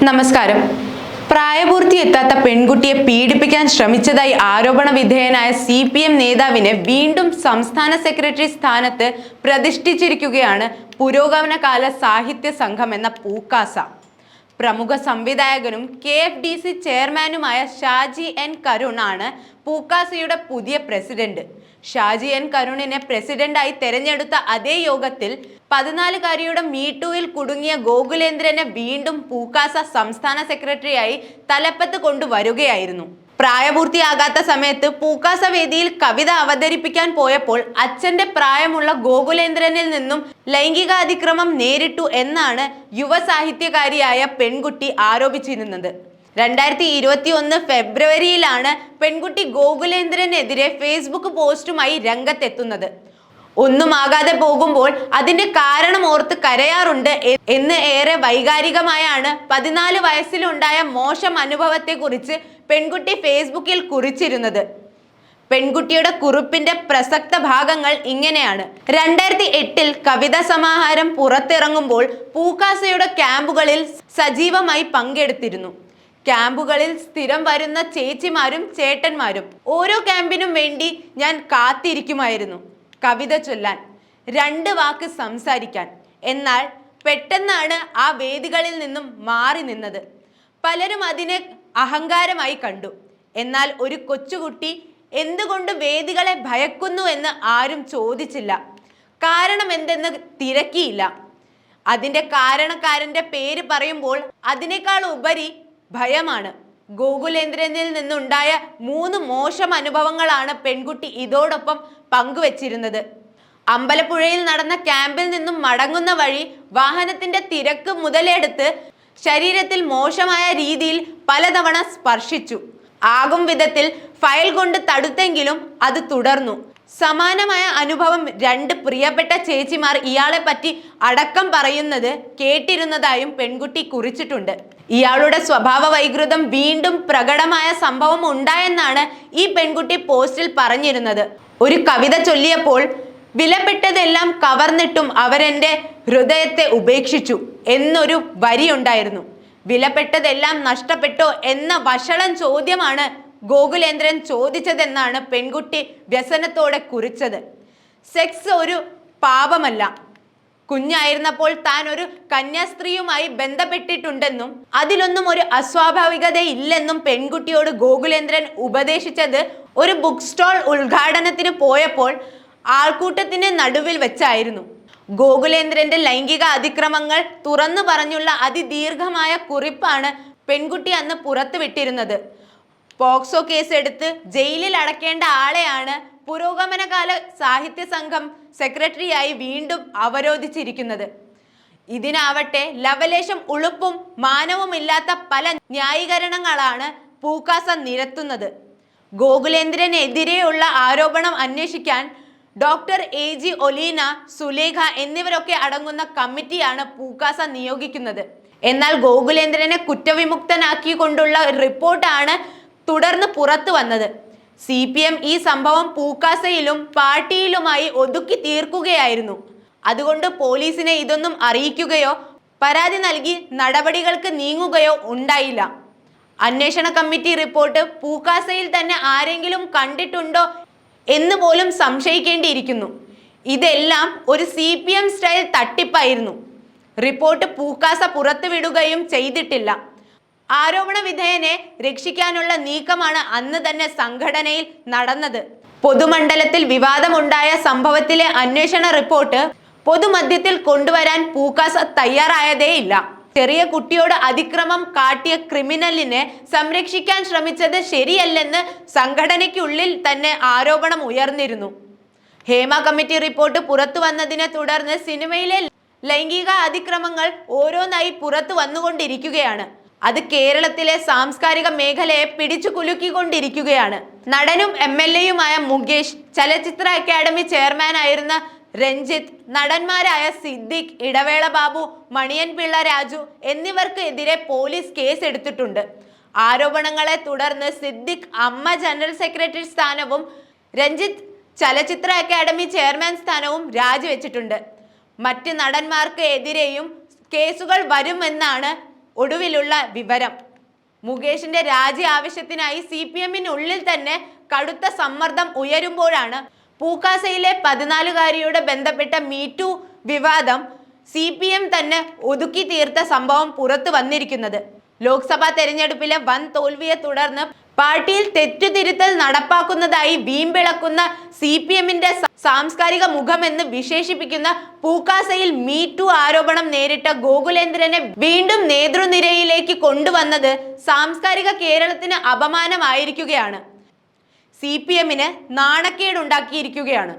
നമസ്കാരം. പ്രായപൂർത്തിയെത്താത്ത പെൺകുട്ടിയെ പീഡിപ്പിക്കാൻ ശ്രമിച്ചതായി ആരോപണ വിധേയനായ CPM നേതാവിനെ വീണ്ടും സംസ്ഥാന സെക്രട്ടറി സ്ഥാനത്ത് പ്രതിഷ്ഠിച്ചിരിക്കുകയാണ് പുരോഗമനകാല സാഹിത്യ സംഘം എന്ന പൂക്കാസ. പ്രമുഖ സംവിധായകനും KFDC ചെയർമാനുമായ ഷാജി N കരുൺ ആണ് പൂക്കാസയുടെ പുതിയ പ്രസിഡന്റ്. ഷാജി N കരുണിനെ പ്രസിഡന്റായി തെരഞ്ഞെടുത്ത അതേ യോഗത്തിൽ 14-കാരിയുടെ മീട്ടുവിൽ കുടുങ്ങിയ ഗോകുലേന്ദ്രനെ വീണ്ടും പൂക്കാസ സംസ്ഥാന സെക്രട്ടറിയായി തലപ്പത്ത് കൊണ്ടുവരികയായിരുന്നു. പ്രായപൂർത്തിയാകാത്ത സമയത്ത് പൂക്കാസ വേദിയിൽ കവിത അവതരിപ്പിക്കാൻ പോയപ്പോൾ അച്ഛന്റെ പ്രായമുള്ള ഗോകുലേന്ദ്രനിൽ നിന്നും ലൈംഗികാതിക്രമം നേരിട്ടു എന്നാണ് യുവ സാഹിത്യകാരിയായ പെൺകുട്ടി ആരോപിച്ചിരുന്നത്. 2021 ഫെബ്രുവരിയിലാണ് പെൺകുട്ടി ഗോകുലേന്ദ്രനെതിരെ ഫേസ്ബുക്ക് പോസ്റ്റുമായി രംഗത്തെത്തുന്നത്. ഒന്നുമാകാതെ പോകുമ്പോൾ അതിന്റെ കാരണം ഓർത്ത് കരയാറുണ്ട് എന്ന് ഏറെ വൈകാരികമായാണ് 14 വയസ്സിലുണ്ടായ മോശം അനുഭവത്തെക്കുറിച്ച് പെൺകുട്ടി ഫേസ്ബുക്കിൽ കുറിച്ചിരുന്നത്. പെൺകുട്ടിയുടെ കുറിപ്പിന്റെ പ്രസക്ത ഭാഗങ്ങൾ ഇങ്ങനെയാണ്. 2008 കവിതാ സമാഹാരം പുറത്തിറങ്ങുമ്പോൾ പൂക്കാസയുടെ ക്യാമ്പുകളിൽ സജീവമായി പങ്കെടുത്തിരുന്നു. ക്യാമ്പുകളിൽ സ്ഥിരം വരുന്ന ചേച്ചിമാരും ചേട്ടന്മാരും ഓരോ ക്യാമ്പിനും വേണ്ടി ഞാൻ കാത്തിരിക്കുമായിരുന്നു. കവിത ചൊല്ലാൻ, 2 വാക്ക് സംസാരിക്കാൻ. എന്നാൽ പെട്ടെന്നാണ് ആ വേദികളിൽ നിന്നും മാറി നിന്നത്. പലരും അതിനെ അഹങ്കാരമായി കണ്ടു. എന്നാൽ ഒരു കൊച്ചുകുട്ടി എന്തുകൊണ്ട് വേദികളെ ഭയക്കുന്നു എന്ന് ആരും ചോദിച്ചില്ല. കാരണം എന്തെന്ന് തിരക്കിയില്ല. അതിന്റെ കാരണക്കാരന്റെ പേര് പറയുമ്പോൾ അതിനേക്കാൾ ഉപരി ഭയമാണ്. ഗോകുലേന്ദ്രനിൽ നിന്നുണ്ടായ 3 മോശം അനുഭവങ്ങളാണ് പെൺകുട്ടി ഇതോടൊപ്പം പങ്കുവച്ചിരുന്നത്. അമ്പലപ്പുഴയിൽ നടന്ന ക്യാമ്പിൽ നിന്നും മടങ്ങുന്ന വഴി വാഹനത്തിന്റെ തിരക്ക് മുതലെടുത്ത് ശരീരത്തിൽ മോശമായ രീതിയിൽ പലതവണ സ്പർശിച്ചു. ആകും വിധത്തിൽ ഫയൽ കൊണ്ട് തടുത്തെങ്കിലും അത് തുടർന്നു. സമാനമായ അനുഭവം 2 പ്രിയപ്പെട്ട ചേച്ചിമാർ ഇയാളെ പറ്റി അടക്കം പറയുന്നത് കേട്ടിരുന്നതായും പെൺകുട്ടി കുറിച്ചിട്ടുണ്ട്. ഇയാളുടെ സ്വഭാവ വൈകൃതം വീണ്ടും പ്രകടമായ സംഭവം ഉണ്ടായെന്നാണ് ഈ പെൺകുട്ടി പോസ്റ്റിൽ പറഞ്ഞിരുന്നത്. ഒരു കവിത ചൊല്ലിയപ്പോൾ വിലപ്പെട്ടതെല്ലാം കവർന്നിട്ടും അവരെന്റെ ഹൃദയത്തെ ഉപേക്ഷിച്ചു എന്നൊരു വരിയുണ്ടായിരുന്നു. വിലപ്പെട്ടതെല്ലാം നഷ്ടപ്പെട്ടോ എന്ന വഷളൻ ചോദ്യമാണ് ഗോകുലേന്ദ്രൻ ചോദിച്ചതെന്നാണ് പെൺകുട്ടി വ്യസനത്തോടെ കുറിച്ചത്. സെക്സ് ഒരു പാപമല്ല. കുഞ്ഞായിരുന്നപ്പോൾ താൻ ഒരു കന്യാസ്ത്രീയുമായി ബന്ധപ്പെട്ടിട്ടുണ്ടെന്നും അതിലൊന്നും ഒരു അസ്വാഭാവികതയില്ലെന്നും പെൺകുട്ടിയോട് ഗോകുലേന്ദ്രൻ ഉപദേശിച്ചത് ഒരു ബുക്ക് സ്റ്റോൾ ഉദ്ഘാടനത്തിന് പോയപ്പോൾ ആൾക്കൂട്ടത്തിന് നടുവിൽ വെച്ചായിരുന്നു. ഗോകുലേന്ദ്രന്റെ ലൈംഗിക അതിക്രമങ്ങൾ തുറന്നു പറഞ്ഞുള്ള അതിദീർഘമായ കുറിപ്പാണ് പെൺകുട്ടി അന്ന് പുറത്തുവിട്ടിരുന്നത്. പോക്സോ കേസ് എടുത്ത് ജയിലിൽ അടക്കേണ്ട ആളെയാണ് പുരോഗമനകാല സാഹിത്യ സംഘം സെക്രട്ടറിയായി വീണ്ടും അവരോധിച്ചിരിക്കുന്നത്. ഇതിനാവട്ടെ ലവലേശം ഉളുപ്പും മാനവുമില്ലാത്ത പല ന്യായീകരണങ്ങളാണ് പൂക്കാസ നിരത്തുന്നത്. ഗോകുലേന്ദ്രനെതിരെയുള്ള ആരോപണം അന്വേഷിക്കാൻ ഡോക്ടർ AG ഒലീന, സുലേഖ എന്നിവരൊക്കെ അടങ്ങുന്ന കമ്മിറ്റിയാണ് പൂക്കാസ നിയോഗിക്കുന്നത്. എന്നാൽ ഗോകുലേന്ദ്രനെ കുറ്റവിമുക്തനാക്കിക്കൊണ്ടുള്ള റിപ്പോർട്ടാണ് തുടർന്ന് പുറത്തു വന്നത്. CPM ഈ സംഭവം പൂക്കാസയിലും പാർട്ടിയിലുമായി ഒതുക്കി തീർക്കുകയായിരുന്നു. അതുകൊണ്ട് പോലീസിനെ ഇതൊന്നും അറിയിക്കുകയോ പരാതി നൽകി നടപടികൾക്ക് നീങ്ങുകയോ ഉണ്ടായില്ല. അന്വേഷണ കമ്മിറ്റി റിപ്പോർട്ട് പൂക്കാസയിൽ തന്നെ ആരെങ്കിലും കണ്ടിട്ടുണ്ടോ എന്ന് പോലും സംശയിക്കേണ്ടിയിരിക്കുന്നു. ഇതെല്ലാം ഒരു CPM സ്റ്റൈൽ തട്ടിപ്പായിരുന്നു. റിപ്പോർട്ട് പൂക്കാസ പുറത്തുവിടുകയും ചെയ്തിട്ടില്ല. ആരോപണ വിധേയനെ രക്ഷിക്കാനുള്ള നീക്കമാണ് അന്ന് തന്നെ സംഘടനയിൽ നടന്നത്. പൊതുമണ്ഡലത്തിൽ വിവാദമുണ്ടായ സംഭവത്തിലെ അന്വേഷണ റിപ്പോർട്ട് പൊതുമധ്യത്തിൽ കൊണ്ടുവരാൻ പൂക്കാസ തയ്യാറായതേയില്ല. ചെറിയ കുട്ടിയോട് അതിക്രമം കാട്ടിയ ക്രിമിനലിനെ സംരക്ഷിക്കാൻ ശ്രമിച്ചത് ശരിയല്ലെന്ന് സംഘടനയ്ക്കുള്ളിൽ തന്നെ ആരോപണം ഉയർന്നിരുന്നു. ഹേമ കമ്മിറ്റി റിപ്പോർട്ട് പുറത്തു വന്നതിനെ തുടർന്ന് സിനിമയിലെ ലൈംഗിക അതിക്രമങ്ങൾ ഓരോന്നായി പുറത്തു വന്നുകൊണ്ടിരിക്കുകയാണ്. അത് കേരളത്തിലെ സാംസ്കാരിക മേഖലയെ പിടിച്ചു കുലുക്കിക്കൊണ്ടിരിക്കുകയാണ്. നടനും MLA-യുമായ മുകേഷ്, ചലച്ചിത്ര അക്കാദമി ചെയർമാനായിരുന്ന രഞ്ജിത്ത്, നടന്മാരായ സിദ്ദിഖ്, ഇടവേള ബാബു, മണിയൻ പിള്ള രാജു എന്നിവർക്ക് എതിരെ പോലീസ് കേസ് എടുത്തിട്ടുണ്ട്. ആരോപണങ്ങളെ തുടർന്ന് സിദ്ദിഖ് അമ്മ ജനറൽ സെക്രട്ടറി സ്ഥാനവും രഞ്ജിത്ത് ചലച്ചിത്ര അക്കാദമി ചെയർമാൻ സ്ഥാനവും രാജിവെച്ചിട്ടുണ്ട്. മറ്റ് നടന്മാർക്ക് എതിരെയും കേസുകൾ വരുമെന്നാണ് ഒടുവിലുള്ള വിവരം. മുകേഷിന്റെ രാജി ആവശ്യത്തിനായി CPM-നുള്ളിൽ തന്നെ കടുത്ത സമ്മർദ്ദം ഉയരുമ്പോഴാണ് പൂക്കാസയിലെ 14-കാരിയോട് ബന്ധപ്പെട്ട മീറ്റു വിവാദം CPM തന്നെ ഒതുക്കി തീർത്ത സംഭവം പുറത്തു വന്നിരിക്കുന്നത്. ലോക്സഭാ തെരഞ്ഞെടുപ്പിലെ വൻ തോൽവിയെ തുടർന്ന് പാർട്ടിയിൽ തെറ്റുതിരുത്തൽ നടപ്പാക്കുന്നതായി വീമ്പിളക്കുന്ന CPM-ന്റെ സാംസ്കാരിക മുഖമെന്ന് വിശേഷിപ്പിക്കുന്ന പൂക്കാസയിൽ മീറ്റു ആരോപണം നേരിട്ട ഗോകുലേന്ദ്രനെ വീണ്ടും നേതൃനിരയിലേക്ക് കൊണ്ടുവന്നത് സാംസ്കാരിക കേരളത്തിന് അപമാനമായിരിക്കുകയാണ്. CPM-ന് നാണക്കേടുണ്ടാക്കിയിരിക്കുകയാണ്.